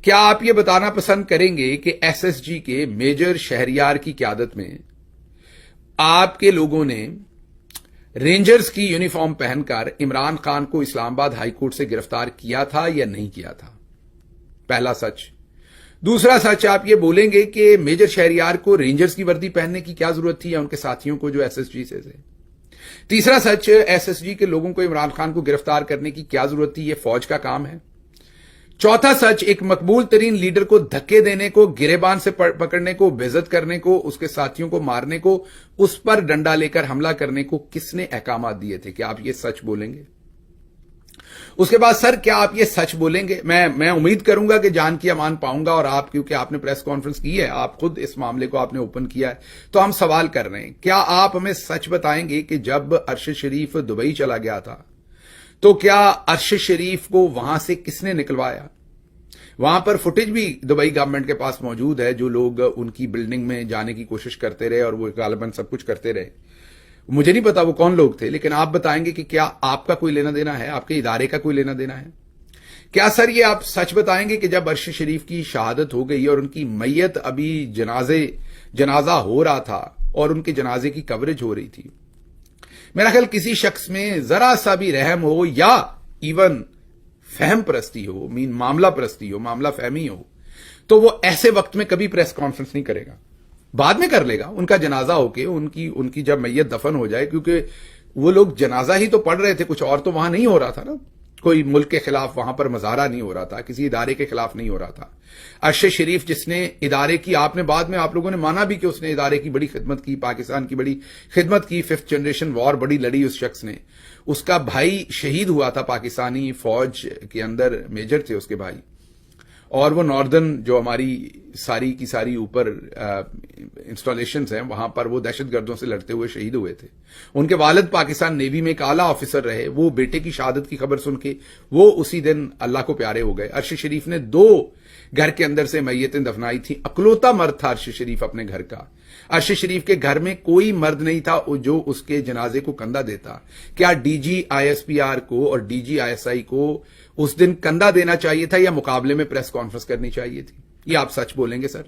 کیا آپ یہ بتانا پسند کریں گے کہ ایس ایس جی کے میجر شہریار کی قیادت میں آپ کے لوگوں نے رینجرز کی یونیفارم پہن کر عمران خان کو اسلام آباد ہائی کورٹ سے گرفتار کیا تھا یا نہیں کیا تھا؟ پہلا سچ۔ دوسرا سچ، آپ یہ بولیں گے کہ میجر شہریار کو رینجرز کی وردی پہننے کی کیا ضرورت تھی یا ان کے ساتھیوں کو جو ایس ایس جی سے تھے؟ تیسرا سچ، ایس ایس جی کے لوگوں کو عمران خان کو گرفتار کرنے کی کیا ضرورت تھی؟ یہ فوج کا کام ہے۔ چوتھا سچ، ایک مقبول ترین لیڈر کو دھکے دینے کو، گریبان سے پکڑنے کو، بے عزت کرنے کو، اس کے ساتھیوں کو مارنے کو، اس پر ڈنڈا لے کر حملہ کرنے کو کس نے احکامات دیے تھے؟ کیا آپ یہ سچ بولیں گے؟ اس کے بعد سر، کیا آپ یہ سچ بولیں گے؟ میں امید کروں گا کہ جان کی امان پاؤں گا، اور آپ کیونکہ آپ نے پریس کانفرنس کی ہے، آپ خود اس معاملے کو آپ نے اوپن کیا ہے، تو ہم سوال کر رہے ہیں، کیا آپ ہمیں سچ بتائیں گے کہ جب ارشد شریف دبئی چلا گیا تھا تو کیا ارشد شریف کو وہاں سے کس نے نکلوایا؟ وہاں پر فوٹیج بھی دبئی گورنمنٹ کے پاس موجود ہے، جو لوگ ان کی بلڈنگ میں جانے کی کوشش کرتے رہے اور وہ غالباً سب کچھ کرتے رہے۔ مجھے نہیں پتا وہ کون لوگ تھے، لیکن آپ بتائیں گے کہ کیا آپ کا کوئی لینا دینا ہے، آپ کے ادارے کا کوئی لینا دینا ہے؟ کیا سر یہ آپ سچ بتائیں گے کہ جب ارشد شریف کی شہادت ہو گئی اور ان کی میت ابھی جنازہ ہو رہا تھا اور ان کے جنازے کی کوریج ہو رہی تھی، میرا خیال کسی شخص میں ذرا سا بھی رحم ہو یا ایون فہم پرستی ہو، معاملہ پرستی ہو، معاملہ فہمی ہو، تو وہ ایسے وقت میں کبھی پریس کانفرنس نہیں کرے گا، بعد میں کر لے گا، ان کا جنازہ ہو کے ان کی جب میت دفن ہو جائے، کیونکہ وہ لوگ جنازہ ہی تو پڑھ رہے تھے، کچھ اور تو وہاں نہیں ہو رہا تھا نا، کوئی ملک کے خلاف وہاں پر مظاہرہ نہیں ہو رہا تھا، کسی ادارے کے خلاف نہیں ہو رہا تھا۔ ارشد شریف جس نے ادارے کی، آپ نے بعد میں آپ لوگوں نے مانا بھی کہ اس نے ادارے کی بڑی خدمت کی، پاکستان کی بڑی خدمت کی، 5th جنریشن وار بڑی لڑی اس شخص نے، اس کا بھائی شہید ہوا تھا پاکستانی فوج کے اندر، میجر تھے اس کے بھائی، اور وہ ناردرن جو ہماری ساری کی ساری اوپر انسٹالیشنز ہیں وہاں پر وہ دہشت گردوں سے لڑتے ہوئے شہید ہوئے تھے۔ ان کے والد پاکستان نیوی میں ایک اعلیٰ آفیسر رہے، وہ بیٹے کی شہادت کی خبر سن کے وہ اسی دن اللہ کو پیارے ہو گئے۔ ارشد شریف نے 2 گھر کے اندر سے میتیں دفنائی تھیں، اکلوتا مرد تھا ارشد شریف اپنے گھر کا۔ ارشد شریف کے گھر میں کوئی مرد نہیں تھا جو اس کے جنازے کو کندھا دیتا۔ کیا D G I S P R کو اور D G I S I کو اس دن کندھا دینا چاہیے تھا یا مقابلے میں پریس کانفرنس کرنی چاہیے تھی؟ یہ آپ سچ بولیں گے سر؟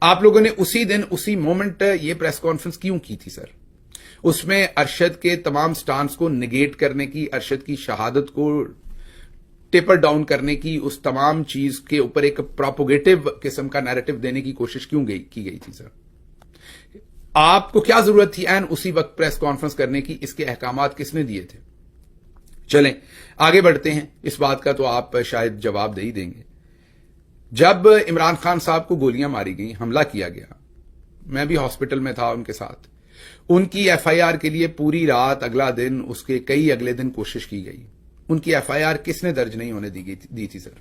آپ لوگوں نے اسی دن اسی مومنٹ یہ پریس کانفرنس کیوں کی تھی سر؟ اس میں ارشد کے تمام سٹانس کو نگیٹ کرنے کی، ارشد کی شہادت کو ٹیپر ڈاؤن کرنے کی، اس تمام چیز کے اوپر ایک پروپوگیٹو قسم کا نیریٹو دینے کی کوشش کیوں کی گئی تھی سر؟ آپ کو کیا ضرورت تھی این اسی وقت پریس کانفرنس کرنے کی؟ اس کے احکامات کس نے دیے تھے؟ چلیں آگے بڑھتے ہیں، اس بات کا تو آپ شاید جواب دے ہی دیں گے۔ جب عمران خان صاحب کو گولیاں ماری گئیں، حملہ کیا گیا، میں بھی ہاسپٹل میں تھا ان کے ساتھ، ان کی ایف آئی آر کے لیے پوری رات، اگلا دن، اس کے کئی اگلے دن کوشش کی گئی۔ ان کی ایف آئی آر کس نے درج نہیں ہونے دی تھی سر؟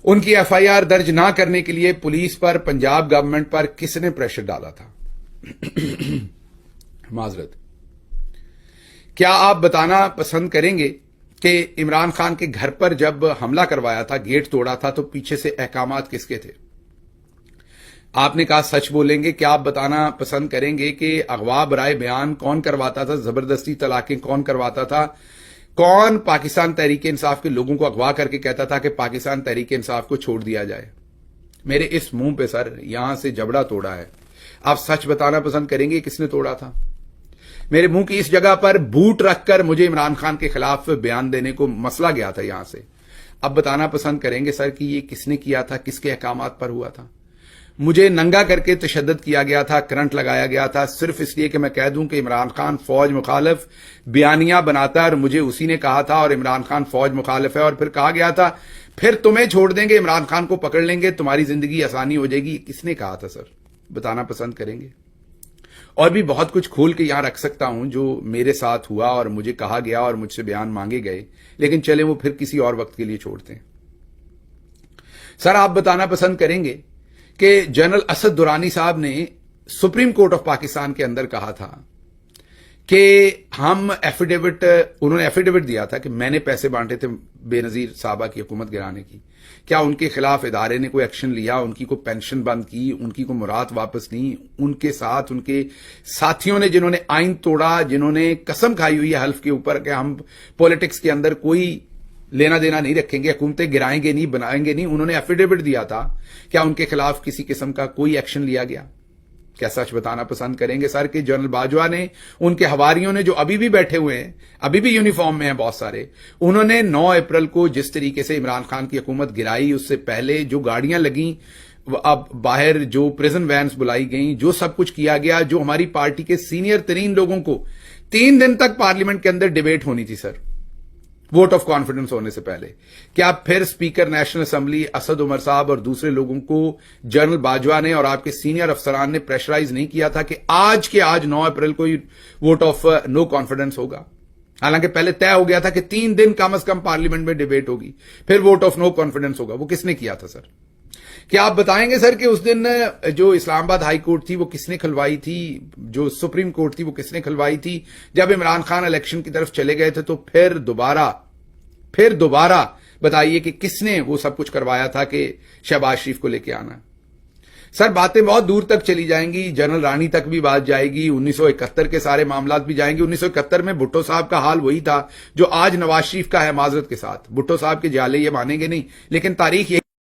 ان کی ایف آئی آر درج نہ کرنے کے لیے پولیس پر، پنجاب گورنمنٹ پر کس نے پریشر ڈالا تھا؟ معذرت۔ کیا آپ بتانا پسند کریں گے کہ عمران خان کے گھر پر جب حملہ کروایا تھا، گیٹ توڑا تھا، تو پیچھے سے احکامات کس کے تھے؟ آپ نے کہا سچ بولیں گے۔ کیا آپ بتانا پسند کریں گے کہ اغوا برائے بیان کون کرواتا تھا؟ زبردستی طلاقیں کون کرواتا تھا؟ کون پاکستان تحریک انصاف کے لوگوں کو اغوا کر کے کہتا تھا کہ پاکستان تحریک انصاف کو چھوڑ دیا جائے؟ میرے اس منہ پہ سر یہاں سے جبڑا توڑا ہے، آپ سچ بتانا پسند کریں گے کس نے توڑا تھا؟ میرے منہ کی اس جگہ پر بوٹ رکھ کر مجھے عمران خان کے خلاف بیان دینے کو مسئلہ گیا تھا یہاں سے۔ اب بتانا پسند کریں گے سر کہ یہ کس نے کیا تھا، کس کے احکامات پر ہوا تھا؟ مجھے ننگا کر کے تشدد کیا گیا تھا، کرنٹ لگایا گیا تھا، صرف اس لیے کہ میں کہہ دوں کہ عمران خان فوج مخالف بیانیہ بناتا ہے، اور مجھے اسی نے کہا تھا، اور عمران خان فوج مخالف ہے، اور پھر کہا گیا تھا پھر تمہیں چھوڑ دیں گے، عمران خان کو پکڑ لیں گے، تمہاری زندگی آسانی ہو جائے گی۔ کس نے کہا تھا سر؟ بتانا پسند کریں گے؟ اور بھی بہت کچھ کھول کے یہاں رکھ سکتا ہوں جو میرے ساتھ ہوا اور مجھے کہا گیا اور مجھ سے بیان مانگے گئے، لیکن چلیں وہ پھر کسی اور وقت کے لیے چھوڑتے ہیں۔ سر آپ بتانا پسند کریں گے کہ جنرل اسد درانی صاحب نے سپریم کورٹ آف پاکستان کے اندر کہا تھا کہ ہم انہوں نے ایفیڈیوٹ دیا تھا کہ میں نے پیسے بانٹے تھے بے نظیر صاحبہ کی حکومت گرانے کی، کیا ان کے خلاف ادارے نے کوئی ایکشن لیا؟ ان کی کوئی پینشن بند کی؟ ان کی کوئی مراد واپس نہیں؟ ان کے ساتھ ان کے ساتھیوں نے جنہوں نے آئین توڑا، جنہوں نے قسم کھائی ہوئی ہے حلف کے اوپر کہ ہم پولیٹکس کے اندر کوئی لینا دینا نہیں رکھیں گے, حکومتیں گرائیں گے نہیں, بنائیں گے نہیں. انہوں نے ایفیڈیوٹ دیا تھا, کیا ان کے خلاف کسی قسم کا کوئی ایکشن لیا گیا؟ کیا سچ بتانا پسند کریں گے سر کہ جنرل باجوہ نے, ان کے حواریوں نے جو ابھی بھی بیٹھے ہوئے ہیں, ابھی بھی یونیفارم میں ہیں بہت سارے, انہوں نے 9 اپریل کو جس طریقے سے عمران خان کی حکومت گرائی, اس سے پہلے جو گاڑیاں لگیں, اب باہر جو پریزن وینز بلائی گئیں, جو سب کچھ کیا گیا, جو ہماری پارٹی کے سینئر ترین لوگوں کو 3 دن تک پارلیمنٹ کے اندر ڈیبیٹ ہونی تھی سر, ووٹ آف کانفیڈنس ہونے سے پہلے, کیا پھر speaker national assembly Asad Umar صاحب اور دوسرے لوگوں کو جنرل باجوہ نے اور آپ کے سینئر افسران نے پریشرائز نہیں کیا تھا کہ آج کے آج 9 اپریل کو ووٹ آف نو کانفیڈنس ہوگا؟ حالانکہ پہلے طے ہو گیا تھا کہ 3 دن کم از کم پارلیمنٹ میں ڈیبیٹ ہوگی, پھر ووٹ آف نو کانفیڈنس ہوگا. وہ کس نے کیا تھا سر؟ کیا آپ بتائیں گے سر کہ اس دن جو اسلام آباد ہائی کورٹ تھی وہ کس نے کھلوائی تھی, جو سپریم کورٹ تھی وہ کس نے کھلوائی تھی؟ جب عمران خان الیکشن کی طرف چلے گئے تھے تو پھر دوبارہ بتائیے کہ کس نے وہ سب کچھ کروایا تھا کہ شہباز شریف کو لے کے آنا؟ سر باتیں بہت دور تک چلی جائیں گی, جنرل رانی تک بھی بات جائے گی, 1971 کے سارے معاملات بھی جائیں گے. 1971 میں بھٹو صاحب کا حال وہی تھا جو آج نواز شریف کا ہے, معذرت کے ساتھ. بھٹو صاحب کے جالے یہ مانیں گے نہیں, لیکن تاریخ یہی